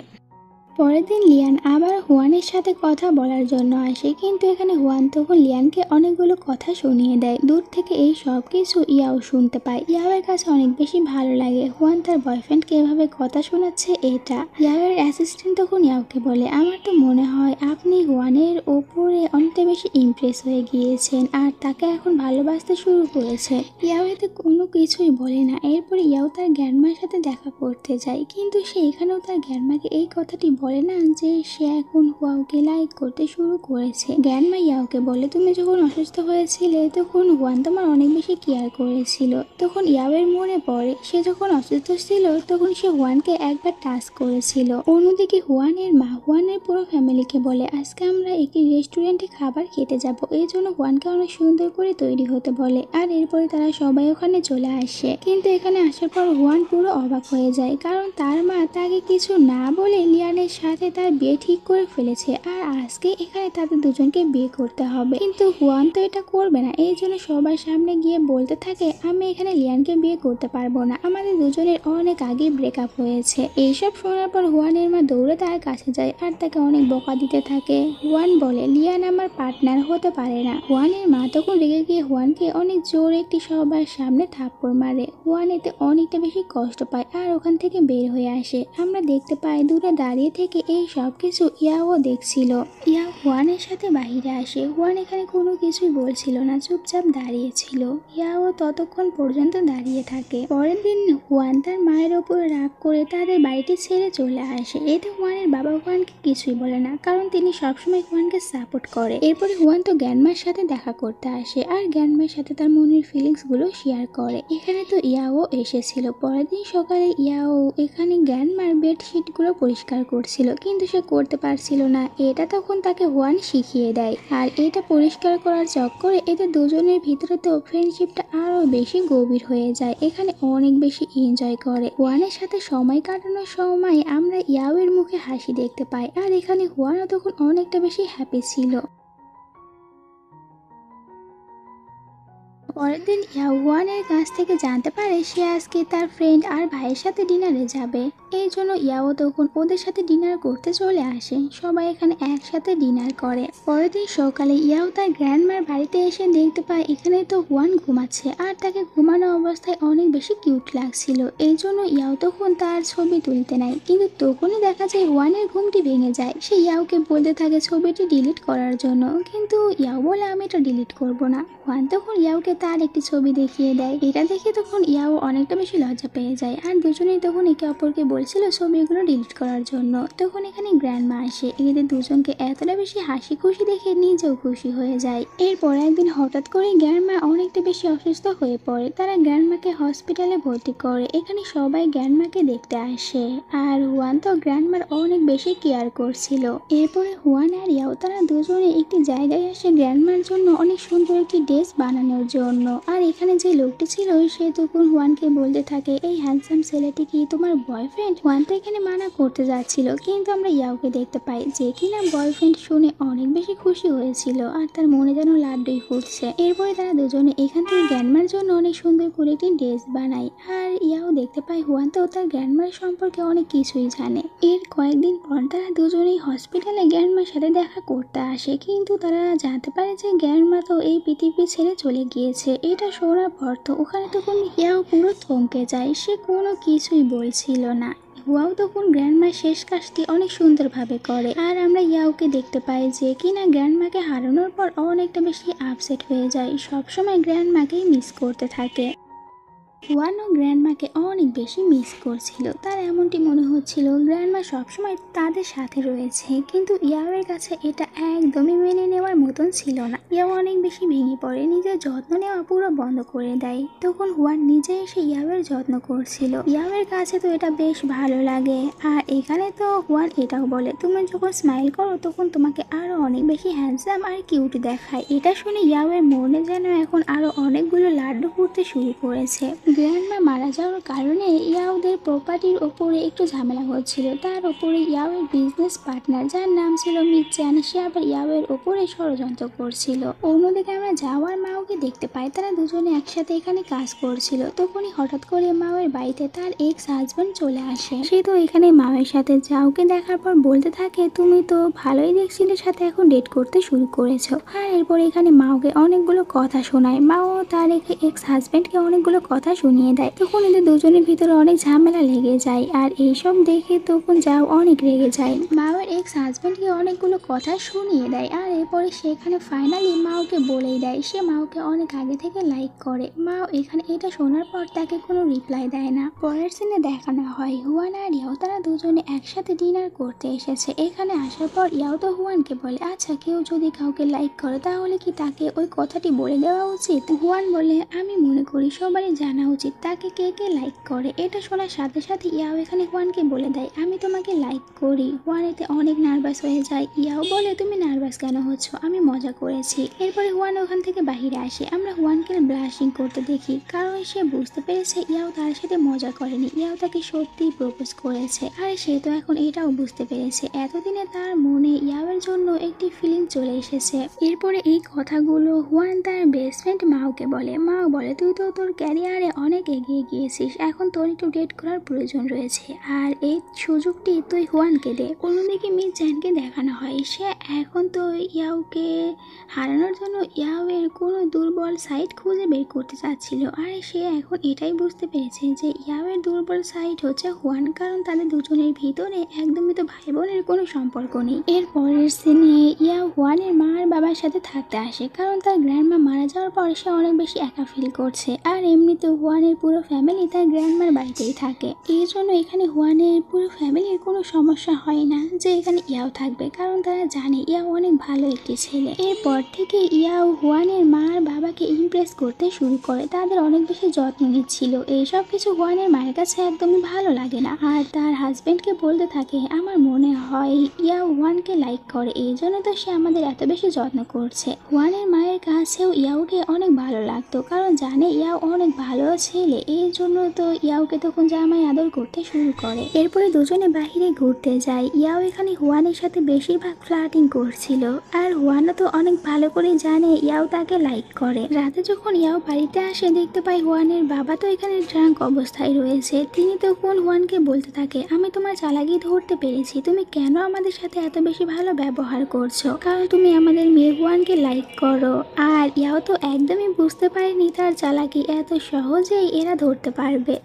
পরের দিন লিয়ান আবার হুয়ানের সাথে কথা বলার জন্য আসে, কিন্তু এখানে হুয়ান তখন লিয়ানকে অনেকগুলো কথা শুনিয়ে দেয়। দূর থেকে এই সব কিছু ইয়াও শুনতে পায়। ইয়াওয়ের কাছে অনেক বেশি ভালো লাগে হুয়ান তার বয়ফ্রেন্ডকে এভাবে কথা শোনাচ্ছে। এটা ইয়াওয়ের অ্যাসিস্ট্যান্ট তখন ইয়াওকে বলে আমার তো মনে হয় আপনি হুয়ানের ওপরে অনেকটা বেশি ইমপ্রেস হয়ে গিয়েছেন আর তাকে এখন ভালোবাসতে শুরু করেছে। ইয়াও এতে কোনো কিছুই বলে না। এরপরে ইয়াও তার গ্র্যান্ডমার সাথে দেখা করতে যায়, কিন্তু সে এখানেও তার গ্র্যান্ডমাকে এই কথাটি বলে না যে সে এখন হুয়াওকে লাইক করতে শুরু করেছে। গ্র্যান্ডমা ইয়াওকে বলে তুমি যখন অসুস্থ হয়েছিলে তখন হুয়ান তোমার অনেক বেশি কেয়ার করেছিল। তখন ইয়াওয়ের মনে পড়ে সে যখন অসুস্থ ছিল তখন সে হুয়ানকে একবার টাচ করেছিল। অন্যদিকে হুয়ানের মা হুয়ানের পুরো ফ্যামিলিকে বলে আজকে আমরা একটি রেস্টুরেন্টে খাবার খেতে যাব, এই জন্য হুয়ানকে অনেক সুন্দর করে তৈরি হতে বলে। আর এরপরে তারা সবাই ওখানে চলে আসে, কিন্তু এখানে আসার পর হুয়ান পুরো অবাক হয়ে যায়, কারণ তার মা তাকে কিছু না বলে লিয়ানের সাথে তার বিয়ে ঠিক করে ফেলেছে আর আজকে এখানে তাদের দুজনকে বিয়ে করতে হবে। কিন্তু হুয়ান তো এটা করবে না, এই জন্য সবার সামনে গিয়ে বলতে থাকে আমি এখানে লিয়ানকে বিয়ে করতে পারবো না, আমাদের দুজনের অনেক আগে ব্রেকআপ হয়েছে। এইসব শোনার পর হুয়ানের মা দৌড়ে তার কাছে যায় আর তাকে অনেক বকা দিতে থাকে। হুয়ান বলে লিয়ান আমার পার্টনার হতে পারে না। হুয়ানের মা তখন রেগে গিয়ে হুয়ানকে অনেক জোরে একটি সবার সামনে থাপ্পড় মারে। হুয়ান এতে অনেকটা বেশি কষ্ট পায় আর ওখান থেকে বের হয়ে আসে। আমরা দেখতে পাই দূরে দাঁড়িয়ে থেকে এই সব কিছু ইয়াও দেখছিল। ইয়া হুয়ানের সাথে বাহিরে আসে। হুয়ান এখানে কোনো কিছুই বলছিল না, চুপচাপ দাঁড়িয়ে ছিল। ইয়াও ততক্ষণ পর্যন্ত দাঁড়িয়ে থাকে। পরের দিন হুয়ান তার মায়ের ওপর রাগ করে তাদের বাড়িতে ছেড়ে চলে আসে। এতে হুয়ানের বাবা হুয়ানকে কিছুই বলে না, কারণ তিনি সবসময় হুয়ানকে সাপোর্ট করে। এরপরে হুয়ান তো গ্র্যান্ডমার সাথে দেখা করতে আসে আর গ্র্যান্ডমার সাথে তার মনের ফিলিংস গুলো শেয়ার করে। এখানে তো ইয়াও এসেছিল। পরের দিন সকালে ইয়াও এখানে গ্র্যান্ডমার বেডশিট গুলো পরিষ্কার করছিল, কিন্তু সে করতে পারছিল না। এটা তখন তাকে হুয়ান শিখিয়ে দেয় আর এটা পরিষ্কার করার চক্করে এদের দুজনের ভিতরে তো ফ্রেন্ডশিপটা আরো বেশি গভীর হয়ে যায়। এখানে অনেক বেশি এনজয় করে। হুয়ানের সাথে সময় কাটানোর সময় আমরা ইয়াওয়ের মুখে হাসি দেখতে পাই আর এখানে হুয়ানও তখন অনেকটা বেশি হ্যাপি ছিল। পরের দিন ইয়াওয়ানের কাছ থেকে জানতে পারে সে আজকে তার ফ্রেন্ড আর ভাইয়ের সাথে ডিনারে যাবে। এই জন্য ইয়াও তখন ওদের সাথে ডিনার করতে চলে আসে। সবাই এখানে একসাথে ডিনার করে। পরের দিন সকালে ইয়াও তার গ্র্যান্ডমার বাড়িতে এসে দেখতে পায় এখানে তো হুয়ান ঘুমাচ্ছে আর তাকে ঘুমানো অবস্থায় অনেক বেশি কিউট লাগছিল। এই জন্য ইয়াও তখন তার ছবি তুলতে নেয়, কিন্তু তখনই দেখা যায় হুয়ানের ঘুমটি ভেঙে যায়। সে ইয়াওকে বলতে থাকে ছবিটি ডিলিট করার জন্য, কিন্তু ইয়াও বলে আমি এটা ডিলিট করব না। হুয়ান তখন ইয়াওকে তার একটি ছবি দেখিয়ে দেয়। এটা দেখে তখন ইয়াও অনেকটা বেশি লজ্জা পেয়ে যায় আর দুজনেই তখন একে অপরকে বলছিল ছবিগুলো ডিলিট করার জন্য। তখন এখানে গ্র্যান্ডমা আসে, এদের দুজনকে এতটা বেশি হাসি খুশি দেখে নিজেও খুশি হয়ে যায়। এরপর একদিন হঠাৎ করে গ্র্যান্ডমা অনেকটা বেশি অসুস্থ হয়ে পড়ে, তারা গ্র্যান্ডমাকে হসপিটালে ভর্তি করে। এখানে সবাই গ্র্যান্ডমাকে দেখতে আসে আর হুয়ান তো গ্র্যান্ডমার অনেক বেশি কেয়ার করছিল। এরপরে হুয়ান আর ইয়াও তারা দুজনে একটি জায়গায় আসে গ্র্যান্ডমার জন্য অনেক সুন্দর একটি ড্রেস বানানোর জন্য। আর এখানে যে লোকটি ছিল সে তখন হুয়ানকে বলতে থাকে, এই হ্যান্ডসাম ছেলেটি কি তোমার বয়ফ্রেন্ড? হুয়ান তো এখানে মানা করতে যাচ্ছিল, কিন্তু আমরা ইয়াওকে দেখতে পাই যে কিনা বয়ফ্রেন্ড শুনে অনেক বেশি খুশি হয়েছিল আর তার মনে যেন লাড্ডুই ফুটছে। এরপরে তারা দুজনে এখান থেকে গ্র্যান্ডমার জন্য অনেক সুন্দর করে একটি ড্রেস বানায় আর ইয়াও দেখতে পায় হুয়ান তো তার গ্র্যান্ডমার সম্পর্কে অনেক কিছুই জানে। এর কয়েকদিন পর তারা দুজনেই হসপিটালে গ্র্যান্ডমার সাথে দেখা করতে আসে, কিন্তু তারা জানতে পারে যে গ্র্যান্ডমা তো এই পৃথিবী ছেড়ে চলে গিয়েছে। এটা শোনার পর তো ওখানে তখন ইয়াও পুরো থমকে যায়, সে কোনো কিছুই বলছিল না। হুয়াও তখন গ্র্যান্ডমার শেষ কাজটি অনেক সুন্দরভাবে করে আর আমরা ইয়াওকে দেখতে পাই যে কিনা গ্র্যান্ডমাকে হারানোর পর অনেকটা বেশি আপসেট হয়ে যায়, সবসময় গ্র্যান্ডমাকেই মিস করতে থাকে। হুয়ানও গ্র্যান্ডমাকে অনেক বেশি মিস করছিল, তার এমনটি মনে হচ্ছিল গ্র্যান্ডমা সবসময় তাদের সাথে রয়েছে, কিন্তু ইয়াওয়ের কাছে এটা একদমই মেনে নেওয়ার মতন ছিল না। ইয়াও অনেক বেশি ভেঙে পড়ে, নিজের যত্ন নেওয়া পুরো বন্ধ করে দেয়। তখন হুয়ান নিজে এসে ইয়াওয়ের যত্ন করছিল, ইয়াওয়ের কাছে তো এটা বেশ ভালো লাগে। আর এখানে তো হুয়ান এটাও বলে, তুমি যখন স্মাইল করো তখন তোমাকে আরো অনেক বেশি হ্যান্ডসাম আর কিউট দেখায়। এটা শুনে ইয়াওয়ের মনে যেন এখন আরো অনেকগুলো লাড্ডু ফুটতে শুরু করেছে। গ্র্যান্ডমা মারা যাওয়ার কারণে ইয়াওদের প্রপার্টির ওপরে একটু ঝামেলা হচ্ছিল, তার ওপরে ইয়াওয়ের বিজনেস পার্টনার যার নাম ছিল মিচান, সে আবার ইয়াওয়ের ওপরে ষড়যন্ত্র করছিল। অন্যদিকে আমরা যাওয়ার মাওকে দেখতে পাই, তারা দুজনে একসাথে এখানে কাজ করছিল। তখনই হঠাৎ করে মাওয়ের বাড়িতে তার এক্স হাজবেন্ড চলে আসে, সে তো এখানে মাওয়ের সাথে যাওকে দেখার পর বলতে থাকে, তুমি তো ভালোই দেখছিলে সাথে এখন ডেট করতে শুরু করেছো। আর এরপর এখানে মাওকে অনেকগুলো কথা শোনায়, মাও তার এক্স হাজবেন্ডকে অনেকগুলো কথা শুনিয়ে দেয়। তখন এদের দুজনের ভিতরে অনেক ঝামেলা লেগে যায় আর এইসব দেখে তখন যাও অনেক রেগে যায়, মাওয়ের এক্স হাজবেন্ডকে অনেকগুলো কথা শুনিয়ে দেয়। আর এরপরে সেখানে ফাইনালি মাওকে বলেই দেয় সে মাওকে অনেক আগে থেকে লাইক করে। মাও এখানে এটা শোনার পর তাকে কোনো রিপ্লাই দেয় না। পরের সিনে দেখানো হয় হুয়ান আর ইয়াও তারা দুজনে একসাথে ডিনার করতে এসেছে। এখানে আসার পর ইয়াও তো হুয়ানকে বলে, আচ্ছা কেউ যদি কাউকে লাইক করে তাহলে কি তাকে ওই কথাটি বলে দেওয়া উচিত? হুয়ান বলে, আমি মনে করি সবারই জানা উচিত তাকে কে কে লাইক করে। এটা শোনার সাথে সাথে ইয়াও এখানে হুয়ানকে বলে দেয়, আমি তোমাকে লাইক করি। হুয়ান এতে অনেক নার্ভাস হয়ে যায়। ইয়াও বলে, তুমি নার্ভাস কেন হচ্ছ, আমি মজা করেছি। এরপরে হুয়ান ওখান থেকে বাহিরে আসে, আমরা হুয়ানকে ব্লাশিং করতে দেখি, কারণ সে বুঝতে পেরেছে ইয়াও তার সাথে মজা করেনি, ইয়াও তাকে সত্যিই প্রপোজ করেছে। আর সে তো এখন এটাও বুঝতে পেরেছে এতদিনে তার মনে ইয়াওয়ের জন্য একটি ফিলিং চলে এসেছে। এরপরে এই কথাগুলো হুয়ান তার বেস্ট ফ্রেন্ড মাওকে বলে। মাও বলে, তুই তো তোর ক্যারিয়ারে অনেক এগিয়ে গিয়েছিস, এখন তোর একটু ডেট করার প্রয়োজন রয়েছে আর এই সুযোগটি তুই হুয়ানকে দে। অন্যদিকে মিস জ্যানকে দেখানো হয়, সে এখন তো ইয়াওকে হারানোর জন্য ইয়াওয়ের কোনো দুর্বল সাইড খুঁজে বের করতে চাচ্ছিল। আর সে এখন এটাই বুঝতে পেরেছে যে ইয়াওয়ের দুর্বল সাইড হচ্ছে হুয়ান, কারণ তাদের দুজনের ভিতরে একদমই তো ভাই বোনের কোনো সম্পর্ক নেই। এর পরের সিনে ইয়াও হুয়ানের মা আর বাবার সাথে থাকতে আসে, কারণ তার গ্র্যান্ডমা মারা যাওয়ার পর সে অনেক বেশি একা ফিল করছে। আর এমনিতে হুয়ানের পুরো ফ্যামিলি তার গ্র্যান্ডমার বাড়িতেই থাকে, এই জন্য এখানে হুয়ানের পুরো ফ্যামিলির কোনো সমস্যা হয় না যে এখানে ইয়াও থাকবে, কারণ তারা জানে ইয়াও অনেক ভালো একটি ছেলে। এরপর থেকে ইয়াও হুয়ানের মা আর বাবাকে ইমপ্রেস করতে শুরু করে, তাদের অনেক বেশি যত্ন নিচ্ছিল। এইসব কিছু হুয়ানের মায়ের কাছে একদমই ভালো লাগে না আর তার হাজবেন্ডকে বলতে থাকে, আমার মনে হয় ইয়াও হুয়ানকে লাইক করে, এই জন্য তো সে আমাদের এত বেশি যত্ন করছে। হুয়ানের মায়ের কাছেও ইয়াওকে অনেক ভালো লাগতো, কারণ জানে ইয়াও অনেক ভালো ছেলে, এই জন্য তো ইয়াওকে তখন জামাই আদর করতে শুরু করে। এরপরে দুজনে বাহিরে ঘুরতে যায়। ইয়াও এখানে হুয়ানের সাথে বেশিরভাগ ফ্লার্টিং করছিল আর হুয়ানও তো অনেক ভালো করে জানে ইয়াও তাকে লাইক করে। রাতে যখন ইয়াও বাড়িতে আসে দেখতে পাই হুয়ানের বাবা তো এখানে ড্রাঙ্ক অবস্থায় রয়েছে। তিনি তখন হুয়ানকে বলতে থাকে, আমি তোমার চালাকি ধরতে পেরেছি, তুমি কেন আমাদের সাথে এত বেশি ভালো ব্যবহার করছো, কারণ তুমি আমাদের মেয়ে হুয়ানকে লাইক করো। আর ইয়াও তো একদমই বুঝতে পারেনি তার চালাকি এত সহজেই এরা ধরতে পারবে।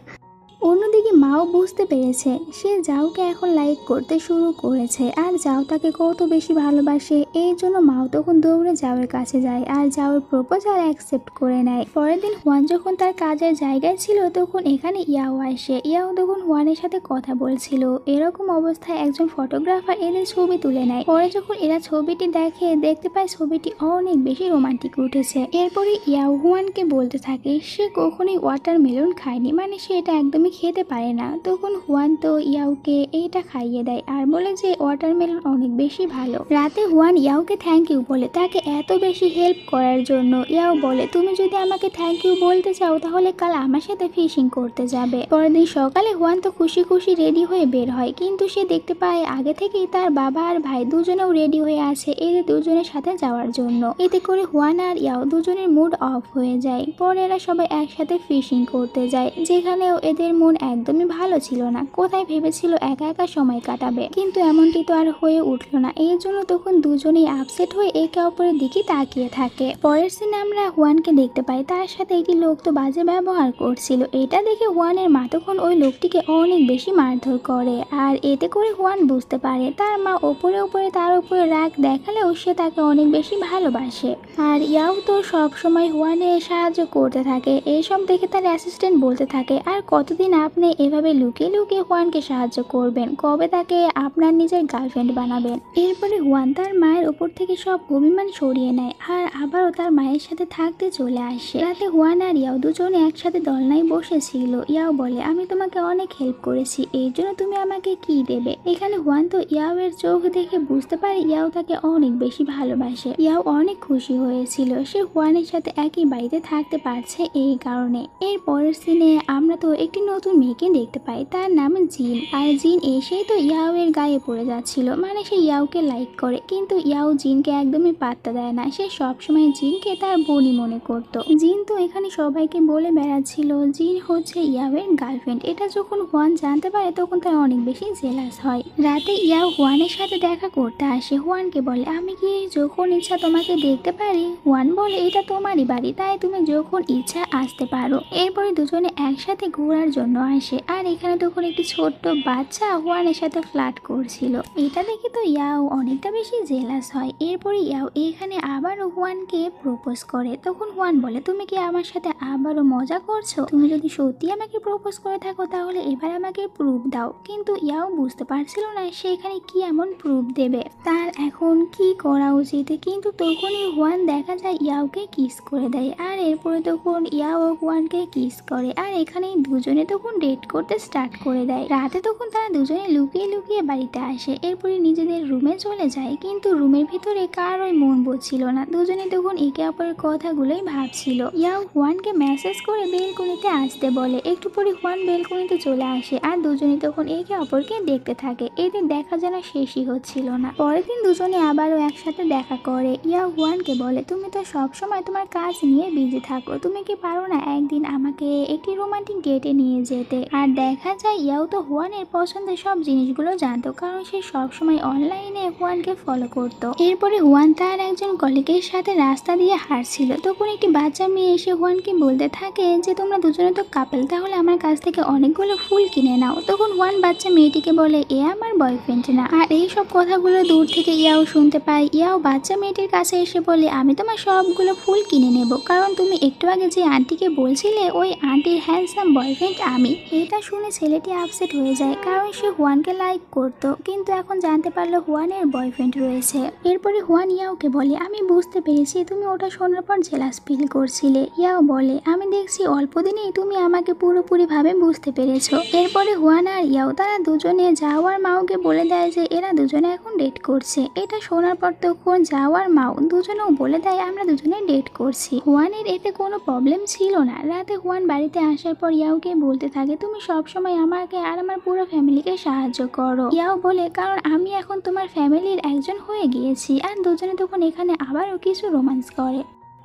অন্যদিকে মাও বুঝতে পেরেছে সে জাওকে এখন লাইক করতে শুরু করেছে আর জাও তাকে কত বেশি ভালোবাসে। এই জন্য মাও তখন দৌড়ে জাওয়ের কাছে যায় আর জাওয়ের প্রপোজাল অ্যাকসেপ্ট করে নেয়। পরের দিন হুয়ান যখন তার কাজের জায়গায় ছিল তখন এখানে ইয়াও আসে। ইয়াও তখন হুয়ানের সাথে কথা বলছিল। এরকম অবস্থায় একজন ফটোগ্রাফার এদের ছবি তুলে নেয়। পরে যখন এরা ছবিটি দেখতে পায় ছবিটি অনেক বেশি রোমান্টিক উঠেছে। এরপরে ইয়াও হুয়ানকে বলতে থাকে সে কখনোই ওয়াটারমেলন খায়নি, মানে সে এটা একদমই খেতে পারে না। তখন হুয়ান তো ইয়াওকে এইটা খাইয়ে দেয় আর বলে যে ওয়াটারমেলন অনেক বেশি ভালো। রাতে হুয়ান ইয়াওকে থ্যাংক ইউ বলে তাকে এত বেশি হেল্প করার জন্য। ইয়াও বলে তুমি যদি আমাকে থ্যাংক ইউ বলতে চাও তাহলে কাল আমার সাথে ফিশিং করতে যাবে। পরের দিন সকালে হুয়ান তো খুশি খুশি রেডি হয়ে বের হয়, কিন্তু সে দেখতে পায় আগে থেকেই তার বাবা আর ভাই দুজনেও রেডি হয়ে আছে এদের দুজনের সাথে যাওয়ার জন্য। এতে করে হুয়ান আর ইয়াও দুজনের মুড অফ হয়ে যায়। পরে এরা সবাই একসাথে ফিশিং করতে যায়, যেখানেও এদের মন একদমই ভালো ছিল না। কোথায় ভেবেছিল একা একা সময় কাটাবে, কিন্তু এমনটি তো আর হয়ে উঠল না। এই জন্য তখন দুজনেই আপসেট হয়ে একে অপরের দিকে তাকিয়ে থাকে। পরের সিনে আমরা হুয়ানকে দেখতে পাই তার সাথে একটি লোক তো বাজে ব্যবহার করছিল। এটা দেখে হুয়ানের মা তখন ওই লোকটিকে অনেক বেশি মারধর করে আর এতে করে হুয়ান বুঝতে পারে তার মা ওপরে তার উপরে রাগ দেখালেও সে তাকে অনেক বেশি ভালোবাসে। আর ইয়াও তো সব সময় হুয়ানের সাহায্য করতে থাকে। এইসব দেখে তার অ্যাসিস্ট্যান্ট বলতে থাকে আর কতদিন আপনি এভাবে লুকিয়ে লুকিয়ে হুয়ানকে সাহায্য করবেন, কবে তাকে আপনার নিজের গার্লফ্রেন্ড বানাবেন। এরপরে হুয়ান তার মায়ের ওপর থেকে সব অভিমান সরিয়ে নেয় আর আবারও তার মায়ের সাথে থাকতে চলে আসে। রাতে হুয়ান আর ইয়াও দুজনে একসাথে দোলনায় বসেছিল। ইয়াও বলে আমি তোমাকে অনেক হেল্প করেছি, এই জন্য তুমি আমাকে কি দেবে। এখানে হুয়ান তো ইয়াও এর চোখ দেখে বুঝতে পারে ইয়াও তাকে অনেক বেশি ভালোবাসে। ইয়াও অনেক খুশি হয়েছিল সে হুয়ানের সাথে একই বাড়িতে থাকতে পারছে এই কারণে। এর পরের সিনে আমরা তো একটি নতুন মেয়েকে দেখতে পাই, তার নাম জিন। আর জিন এসেই তো ইয়াও এর গায়ে পড়ে যাচ্ছিল, মানে সে ইয়াওকে লাইক করে, কিন্তু ইয়াও জিনকে একদমই পাত্তা দেয় না। সে সবসময় জিনকে তার বোনই মনে করত। জিন তো এখানে সবাইকে বলে বেড়াচ্ছিল জিন হচ্ছে ইয়াও এর গার্লফ্রেন্ড। এটা যখন হুয়ান জানতে পারে তখন তার অনেক বেশি জেলাস হয়। রাতে ইয়াও হুয়ানের সাথে দেখা করতে আসে। হুয়ানকে বলে আমি কি যখন ইচ্ছা তোমাকে দেখতে পারি। হুয়ান বলে এটা তোমারই বাড়ি, তাই তুমি যখন ইচ্ছা আসতে পারো। এরপরে দুজনে একসাথে ঘোরার জন্য আসে আর এখানে তখন একটি ছোট্ট বাচ্চা হুয়ানের সাথে ফ্লার্ট করছিল। এটা দেখে তো ইয়াও অনেকটা বেশি জেলাস হয়। এরপরে ইয়াও এখানে আবারও হুয়ানকে প্রপোজ করে। তখন হুয়ান বলে তুমি কি আমার সাথে আবারও মজা করছো, তুমি যদি সত্যি আমাকে প্রপোজ করে থাকো তাহলে এবার আমাকে প্রুফ দাও। কিন্তু ইয়াও বুঝতে পারছিল না সে এখানে কি এমন প্রুফ দেবে, তার এখন কি করা উচিত। কিন্তু তখনই হুয়ান দেখা যায় ইয়াওকে কিস করে দেয় আর এরপরে তখন ইয়াও হুয়ানকে কিস করে আর এখানে দুজনে তখন ডেট করতে স্টার্ট করে দেয়। রাতে তখন তারা দুজনে লুকিয়ে লুকিয়ে বাড়িতে আসে। এরপরে নিজেদের রুমে চলে যায়, কিন্তু রুমের ভিতরে কারোই মন বলছিল না। দুজনে তখন একে অপরের কথাগুলোই ভাবছিল। ইয়াও হুয়ানকে মেসেজ করে বেলকনিতে আসতে বলে। একটু পরে হুয়ান বেলকনিতে চলে আসে আর দুজনে তখন একে অপরকে দেখতে থাকে। এদের দেখা যেন শেষই হচ্ছিল না। পরের দিন দুজনে আবারও একসাথে দেখা করে। ইয়াও হুয়ানকে বলে তুমি তো সব সময় তোমার কাজ নিয়ে বিজি থাকো, তুমি কি পারো না একদিন আমাকে একটি রোমান্টিক ডেটে নিয়ে যেতে। আর দেখা যায় ইয়াও তো হুয়ানের পছন্দের সব জিনিসগুলো জানতো, কারণ সে সবসময় অনলাইনে হুয়ানকে ফলো করতো। এরপরে হুয়ান তার একজন কলিগের সাথে রাস্তা দিয়ে হাঁটছিল। তখন একটি বাচ্চা মেয়ে এসে হুয়ানকে বলতে থাকে যে তোমরা দুজনে তো কাপল, তাহলে আমার কাছ থেকে অনেকগুলো ফুল কিনে নাও। তখন হুয়ান বাচ্চা মেয়েটিকে বলে এ আমার বয়ফ্রেন্ড না। আর এই সব কথাগুলো দূর থেকে ইয়াও শুনতে পায়। ইয়াও বাচ্চা মেয়েটির কাছে এসে বলে আমি তোমার সবগুলো ফুল কিনে নেব, কারণ তুমি একটু আগে যে আন্টিকে বলছিলে ওই আন্টির হ্যান্ডসাম বয়ফ্রেন্ড আমি। এটা শুনে ছেলেটি আপসেট হয়ে যায়, কারণ সে হুয়ানকে লাইক করত, কিন্তু এখন জানতে পারলো হুয়ানের বয়ফ্রেন্ড রয়েছে। এরপরে হুয়ান ইয়াওকে বলে আমি বুঝতে পেরেছি তুমি ওটা শোনার পর জেলাস ফিল করছিলে। ইয়াও বলে আমি দেখছি অল্প দিনেই তুমি আমাকে পুরোপুরি ভাবে বুঝতে পেরেছো। এরপরে হুয়ান আর ইয়াও তারা দুজনে যাওয়ার মাওকে বলে দেয় যে এরা দুজনে এখন ডেট করছে। এটা শোনার পর তখন যাওয়ার মাও দুজনেও বলে দেয় আমরা দুজনে ডেট করছি। হুয়ানের এতে কোনো প্রবলেম ছিল না। রাতে হুয়ান বাড়িতে আসার পর ইয়াওকে বলতে থাকে তুমি সবসময় আমাকে আর আমার পুরো ফ্যামিলিকে সাহায্য করো। ইয়াও বলে কারণ আমি এখন তোমার ফ্যামিলির একজন হয়ে গিয়েছি। আর দুজনে তখন এখানে আবারও কিছু রোম্যান্স করে।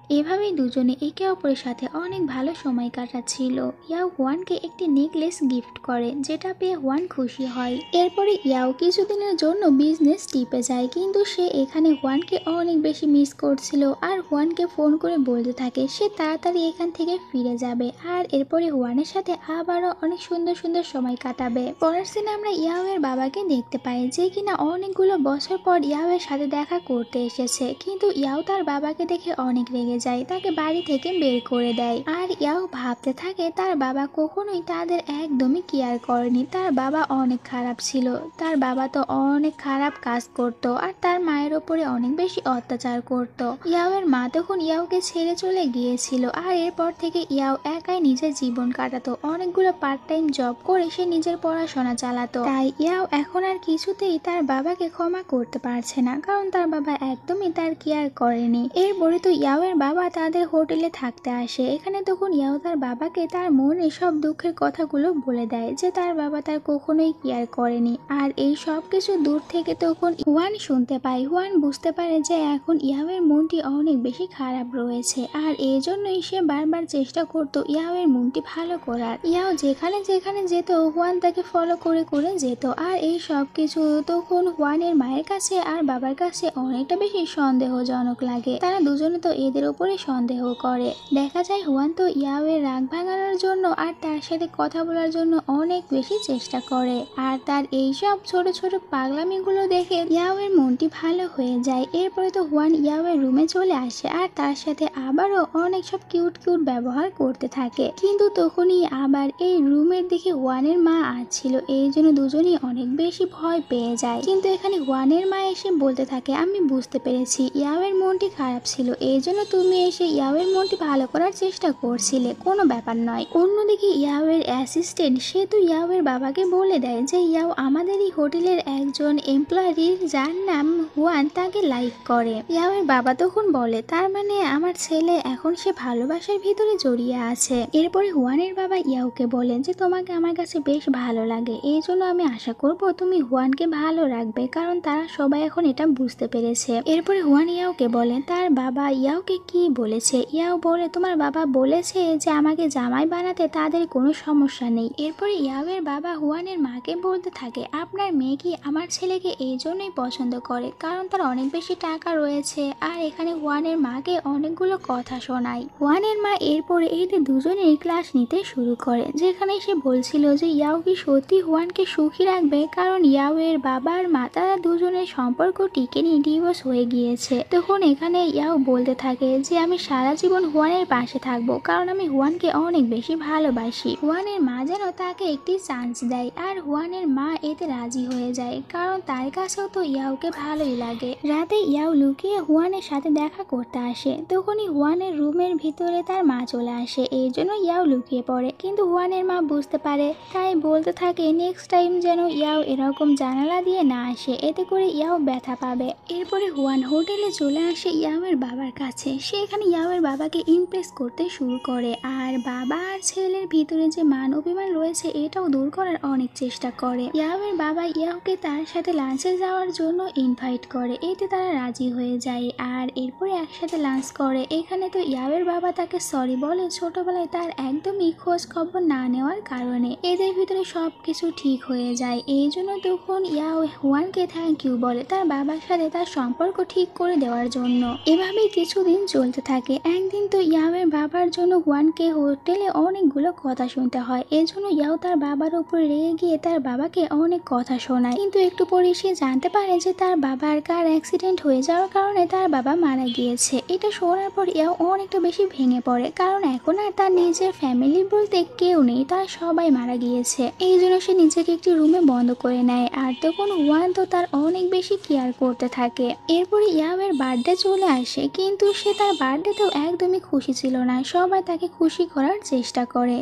এভাবেই দুজনে একে অপরের সাথে অনেক ভালো সময় কাটাচ্ছিল। ইয়াও হুয়ানকে একটি নেকলেস গিফট করে, যেটা পেয়ে হুয়ান খুশি হয়। এরপরে ইয়াও কিছুদিনের জন্য বিজনেস টিপে যায়, কিন্তু সে এখানে হুয়ানকে অনেক বেশি মিস করছিল আর হুয়ানকে ফোন করে বলতে থাকে সে তাড়াতাড়ি এখান থেকে ফিরে যাবে আর এরপরে হুয়ানের সাথে আবারও অনেক সুন্দর সুন্দর সময় কাটাবে। পরের দিন আমরা ইয়াও এর বাবাকে দেখতে পাই, যে কিনা অনেকগুলো বছর পর ইয়াও এর সাথে দেখা করতে এসেছে, কিন্তু ইয়াও তার বাবাকে দেখে অনেক রেগে যায়, তাকে বাড়ি থেকে বের করে দেয়। আর ইয়াও ভাবতে থাকে তার বাবা কখনোই তাদের একদমই কেয়ার করেনি, তার বাবা অনেক খারাপ ছিল, তার বাবা তো অনেক খারাপ কাজ করত আর তার মায়ের ওপরে অনেক বেশি অত্যাচার করত। ইয়াও এর মা তখন ইয়াওকে ছেড়ে চলে গিয়েছিল আর এরপর থেকে ইয়াও একাই নিজের জীবন কাটাতো, অনেকগুলো পার্ট টাইম জব করে সে নিজের পড়াশোনা চালাতো। তাই ইয়াও এখন আর কিছুতেই তার বাবাকে ক্ষমা করতে পারছে না, কারণ তার বাবা একদমই তার কেয়ার করেনি। এরপরে তো ইয়াও এর বাবা তাদের হোটেলে থাকতে আসে, এখানে তখন ইয়াও তার বাবাকে তার মনে সব দুঃখের কথাগুলো বলে দেয়, যে তার বাবা তার কখনোই কেয়ার করেনি। আর এই সব কিছু দূর থেকে তখন হুয়ান শুনতে পায়। হুয়ান বুঝতে পারে যে এখন ইয়াও এর মনটি অনেক বেশি খারাপ রয়েছে আর এই জন্যই সে বারবার চেষ্টা করতো ইয়াও এর মনটি ভালো করার। ইয়াও যেখানে যেখানে যেত হুয়ান তাকে ফলো করে করে যেত আর এই সব কিছু তখন হুয়ানের মায়ের কাছে আর বাবার কাছে অনেকটা বেশি সন্দেহজনক লাগে। তারা দুজনে তো এদের উপরে সন্দেহ করে। দেখা যায় হুয়ান তো ইয়াও এর রাগ ভাঙানোর জন্য আর তার সাথে কথা বলার জন্য অনেক বেশি চেষ্টা করে আর তার এইসব ছোট ছোট পাগলামিগুলো দেখে ইয়াও এর মনটি ভালো হয়ে যায়। এরপরে তো হুয়ান ইয়াও এর রুমে চলে আসে আর তার সাথে আবারও অনেক সব কিউট কিউট ব্যবহার করতে থাকে, কিন্তু তখনই আবার এই রুমের দিকে হুয়ানের মা আসছিল, এই জন্য দুজনেই অনেক বেশি ভয় পেয়ে যায়। কিন্তু এখানে হুয়ানের মা এসে বলতে থাকে আমি বুঝতে পেরেছি ইয়াও এর মনটি খারাপ ছিল, এই জন্য তুমি এসে ইয়াও এর মনটি ভালো করার চেষ্টা করছিলে, কোনো ব্যাপার নয়। অন্যদিকে ইয়াও এর অ্যাসিস্ট্যান্ট সে তো ইয়াও এর বাবাকে বলে দেয় যে ইয়াও আমাদেরই হোটেলের একজন এমপ্লয়ি যার নাম হুয়ান তাকে লাইক করে। ইয়াও এর বাবা তখন বলে তার মানে আমার ছেলে এখন সে ভালোবাসার ভিতরে জড়িয়ে আছে। এরপরে হুয়ানের বাবা ইয়াওকে বলেন যে তোমাকে আমার কাছে বেশ ভালো লাগে, এই জন্য আমি আশা করব তুমি হুয়ানকে ভালো রাখবে, কারণ তারা সবাই এখন এটা বুঝতে পেরেছে। এরপরে হুয়ান ইয়াওকে বলেন তার বাবা ইয়াওকে কি বলেছে। ইয়াও বলে তোমার বাবা বলেছে যে আমাকে জামাই বানাতে তাদের কোনো সমস্যা নেই। এরপরে ইয়াও এর বাবা হুয়ানের মাকে বলতে থাকে আপনার মেয়ে কি আমার ছেলেকে এই জন্যই পছন্দ করে কারণ তার অনেক বেশি টাকা রয়েছে। আর এখানে হুয়ানের মাকে অনেকগুলো কথা শোনায়। হুয়ানের মা এরপরে এদের দুজনেই ক্লাস নিতে শুরু করে, যেখানে সে বলছিল যে ইয়াও কি সত্যি হুয়ানকে সুখী রাখবে, কারণ ইয়াও এর বাবা আর মা তারা দুজনের সম্পর্ক টিকে নিয়ে ডিভোর্স হয়ে গিয়েছে। তখন এখানে ইয়াও বলতে থাকে যে আমি সারা জীবন হুয়ানের পাশে থাকবো, কারণ আমি হুয়ানকে অনেক বেশি ভালোবাসি। হুয়ানের মা যেন তাকে একটি চান্স দেয় আর হুয়ানের মা এতে রাজি হয়ে যায়, কারণ তার কাছেও তো ইয়াওকে ভালোই লাগে। রাতে ইয়াও লুকিয়ে হুয়ানের সাথে দেখা করতে আসে, তখনই হুয়ানের রুমের ভিতরে তার মা চলে আসে, এই জন্য ইয়াও লুকিয়ে পড়ে, কিন্তু হুয়ানের মা বুঝতে পারে, তাই বলতে থাকে নেক্সট টাইম যেন ইয়াও এরকম জানালা দিয়ে না আসে, এতে করে ইয়াও ব্যথা পাবে। এরপরে হুয়ান হোটেলে চলে আসে ইয়াও এর বাবার কাছে, সে এখানে ইয়াও এর বাবাকে ইমপ্রেস করতে শুরু করে আর বাবা আর ছেলের ভিতরে যে মান অভিমান রয়েছে এটাও দূর করার অনেক চেষ্টা করে। ইয়াও এর বাবা ইয়াওকে তার সাথে লাঞ্চে যাওয়ার জন্য ইনভাইট করে, এতে তারা রাজি হয়ে যায় আর এরপরে একসাথে লাঞ্চ করে। এখানে তো ইয়াও এর বাবা তাকে সরি বলে ছোটবেলায় তার একদমই খোঁজ খবর না নেওয়ার কারণে। এদের ভিতরে সবকিছু ঠিক হয়ে যায়, এই জন্য তখন ইয়াও হুয়ানকে থ্যাংক ইউ বলে তার বাবার সাথে তার সম্পর্ক ঠিক করে দেওয়ার জন্য। এভাবেই কিছুদিন চলতে থাকে। একদিন তো ইয়াও এর বাবার জন্য হুয়ানকে হোটেলে অনেকগুলো কথা শুনতে হয়, এজন্য ইয়াও তার বাবার উপর রেগে গিয়ে তার বাবাকে অনেক কথা শোনায়, কিন্তু একটু পরে সে জানতে পারে যে তার বাবার কার অ্যাক্সিডেন্ট হয়ে যাওয়ার কারণে তার বাবা মারা গিয়েছে। এটা শোনার পর ইয়াও অনেকটা বেশি ভেঙে পড়ে, কারণ এখন আর তার নিজের ফ্যামিলি বলতে কেউ নেই, তার সবাই মারা গিয়েছে। এই জন্য সে নিজেকে একটি রুমে বন্ধ করে নেয় আর তখন হুয়ান তো তার অনেক বেশি কেয়ার করতে থাকে। এরপরে ইয়াও এর বার্থডে চলে আসে, কিন্তু সে তার বার্থডেতেও একদমই খুশি ছিল না, সবাই তাকে খুশি করার চেষ্টা করে।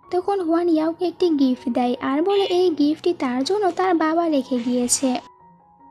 তখন হুয়ান ইয়াওকে একটি গিফট দেয় আর বলে এই গিফটটি তার জন্য তার বাবা রেখে গিয়েছে।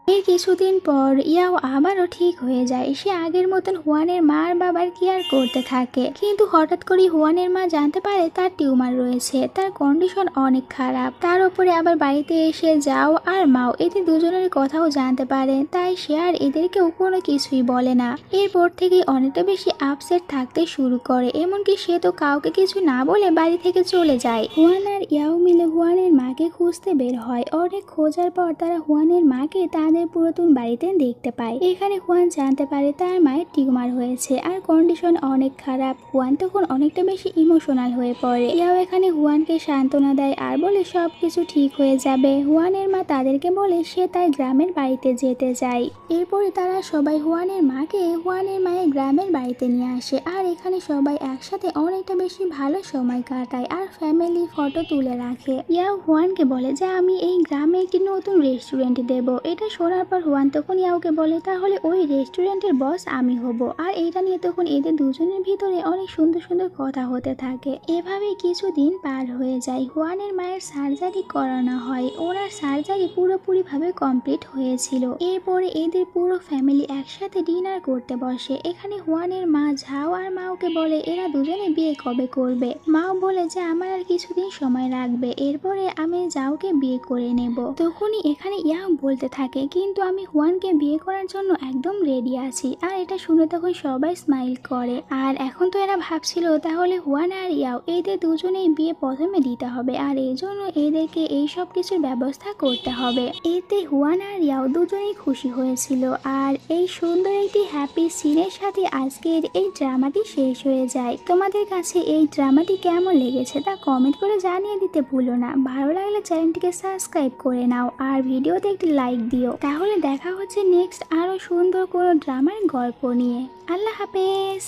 এর কিছুদিন পর ইয়াও আবারও ঠিক হয়ে যায়। সে আগের মতন হুয়ানের মা আর বাবার কেয়ার করতে থাকে, কিন্তু হঠাৎ করে হুয়ানের মা জানতে পারে তার টিউমার রয়েছে, তার কন্ডিশন অনেক খারাপ। তার উপরে আবার বাড়িতে এসে যাও আর মাও এদের দুজনের কথাও জানতে পারে, তাই সে আর এদেরকেও কোনো কিছুই বলে না। এরপর থেকে অনেকটা বেশি আপসেট থাকতে শুরু করে, এমনকি সে তো কাউকে কিছু না বলে বাড়ি থেকে চলে যায়। হুয়ান আর ইয়াও মিলে হুয়ানের মাকে খুঁজতে বের হয়। অনেক খোঁজার পর তারা হুয়ানের মাকে তাদের পুরাতন বাড়িতে দেখতে পায়। এখানে হুয়ান জানতে পারে তার মায়ের টিউমার হয়েছে আর কন্ডিশন অনেক খারাপ। হুয়ান তখন অনেকটা বেশি ইমোশনাল হয়ে পড়ে। ইয়াও এখানে হুয়ানকে সান্ত্বনা দেয় আর বলে সবকিছু ঠিক হয়ে যাবে। হুয়ানের মা তাদেরকে বলে সে তার গ্রামের বাড়িতে যেতে চায়। এরপরে তারা সবাই হুয়ানের মাকে হুয়ানের মায়ের গ্রামের বাড়িতে নিয়ে আসে আর এখানে সবাই একসাথে অনেকটা বেশি ভালো সময় কাটায় আর ফ্যামিলি ফটো তুলে রাখে। ইয়াও হুয়ানকে বলে যে আমি এই গ্রামে একটি নতুন রেস্টুরেন্ট দেব। এটা শোনার পর হুয়ান তখন ইয়াওকে বলে তাহলে ওই রেস্টুরেন্টের বস আমি হব। আর এইটা নিয়ে তখন এদের দুজনের ভিতরে অনেক সুন্দর সুন্দর কথা হতে থাকে। এভাবে কিছুদিন পার হয়ে যায়। হুয়ানের মায়ের সার্জারি করানো হয়, ওনার সার্জারি পুরোপুরি ভাবে কমপ্লিট হয়েছিল। এরপরে এদের পুরো ফ্যামিলি একসাথে ডিনার করতে বসে। এখানে হুয়ানের মা ঝাও আর মাওকে বলে এরা দুজনে বিয়ে কবে করবে। মাও বলে যে আমার আর কিছুদিন সময় লাগবে, এরপরে আমি ঝাওকে বিয়ে করে নেব। তখনই এখানে ইয়াও বলতে থাকে কিন্তু আমি হুয়ানকে বিয়ে করার জন্য একদম রেডি আছি। আর এটা শুনে তখন সবাই স্মাইল করে। আর এখন তো এরা ভাবছিল তাহলে হুয়ান আর ইয়াও এদের দুজনেই বিয়ে প্রথমে দিতে হবে, আর এই জন্য এদেরকে এই সব কিছুর ব্যবস্থা করতে হবে। এতে হুয়ান আর ইয়াও দুজনেই খুশি হয়েছিল। আর এই সুন্দর একটি হ্যাপি সিনের সাথে আজকের এই ড্রামাটি শেষ হয়ে যায়। তোমাদের কাছে এই ড্রামাটি কেমন লেগেছে তা কমেন্ট করে জানিয়ে দিতে ভুলো না। ভালো লাগলে চ্যানেলটিকে সাবস্ক্রাইব করে নাও আর ভিডিওতে একটি লাইক দিও। তাহলে দেখা হচ্ছে নেক্সট আরো সুন্দর কোনো ড্রামার গল্প নিয়ে। আল্লাহ হাফেজ।